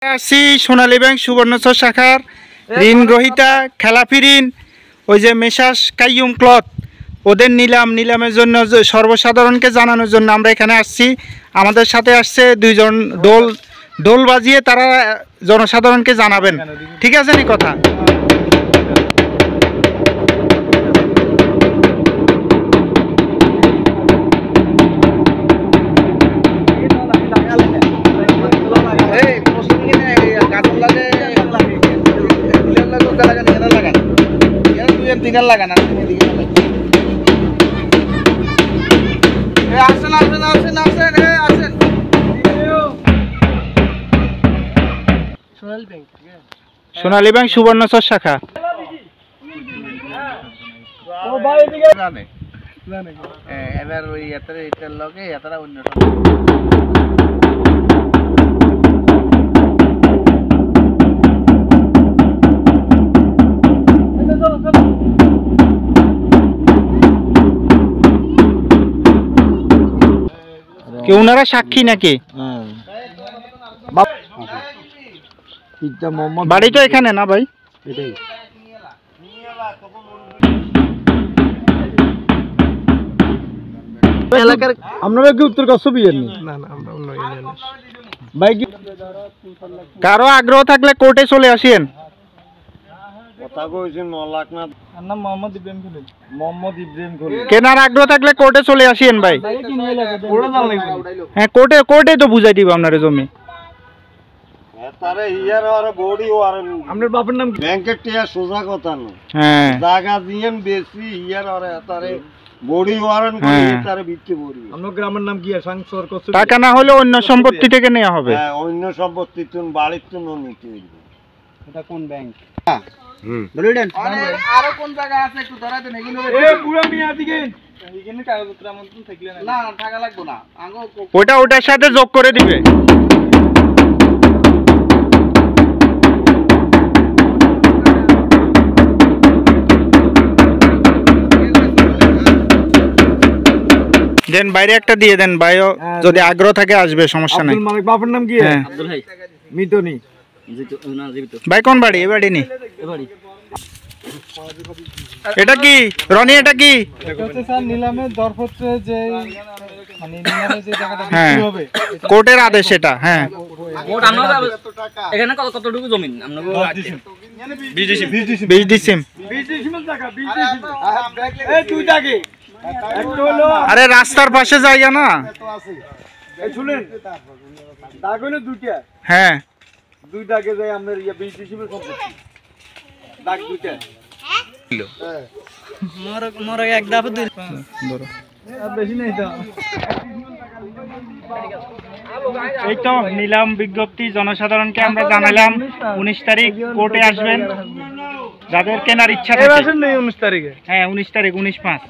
আসছি সোনালী ব্যাংক সুবর্ণচর শাখার ঋণ গ্রহীতা খেলাপি ঋণ ওই যে মেসাস কাইয়ুম ক্লথ ওদের নিলামের জন্য সর্বসাধারণকে জানানোর জন্য আমরা এখানে আসছি। আমাদের সাথে আসছে দুইজন ডোল বাজিয়ে তারা জনসাধারণকে জানাবেন। ঠিক আছে নি কথা? সোনালী ব্যাংক সুবর্ণচর শাখা। এবার ওই এটার লগে এটারা অন্য কি ওনারা সাক্ষী নাকি? বাড়ি তো এখানে না ভাই? এলাকার আপনারা কি উত্তর কচ্ছপই না? না আমরা অন্য ভাই কারো আগ্রহ থাকলে কোর্টে চলে আসেন। কেনার আগ্রহ থাকলে কোর্টে চলে আসেন ভাই। হ্যাঁ কোর্টে তো বুঝাই দিব আপনার জমি। আপনার বাপের নাম ব্যাংকের টিয়া সোজা কথা না। হ্যাঁ জায়গা দিয়েন বেশি ইয়ার আর তারে বডি ওয়ারেন্ট করে তারে বিক্রি করি। আপনার গ্রামের নাম কি? সাংসর করছে। টাকা না হলে অন্য সম্পত্তি থেকে নেওয়া হবে। হ্যাঁ অন্য সম্পত্তি তুন বাড়ির তুন নিতে হইবে। এটা কোন ব্যাংক? বলিলেন আরো কোন জায়গা আছে একটু ধরা দেন এগুলো। পুরো মিয়া দিকে এখানে কাগজপত্র আমন্ত্রণ থাকলে না টাকা লাগবে না। ওটার সাথে যোগ করে দিবে। দেন বাইরে একটা দিয়ে দেন ভাইও, যদি আগ্রহ থাকে আসবে, সমস্যা নাই। মালিক বাপের নাম কি? আব্দুল ভাই মিতনি। ভাই কোন বাড়ি? এ বাড়ি নি? এটা কি রনি? এটা কি নিলামের দরপত্রে যে মানে নিলামে যে টাকাটা বিক্রি হবে কোর্টের আদেশ এটা। হ্যাঁ কোর্ট আমরা এখানে কতটুকু জমি আমরা 20 ডিসিম। এই দুই টাকা একটু হলো। আরে রাস্তার পাশে জায়গা না? এই শুনেন দাগ হলো দুইটা। হ্যাঁ দুই দাগে যায় আমরা 20 ডিসিমের সম্পত্তি দাগ দুইটা। মোর এক দাফা দুই ধরো বেশি নেই তো। এই তো নিলাম বিজ্ঞপ্তি জনসাধারণকে আমরা জানালাম। 19 তারিখ কোর্টে আসবেন যাদের কেনার ইচ্ছা থাকে। 19 তারিখে? হ্যাঁ 19 তারিখ 19/5।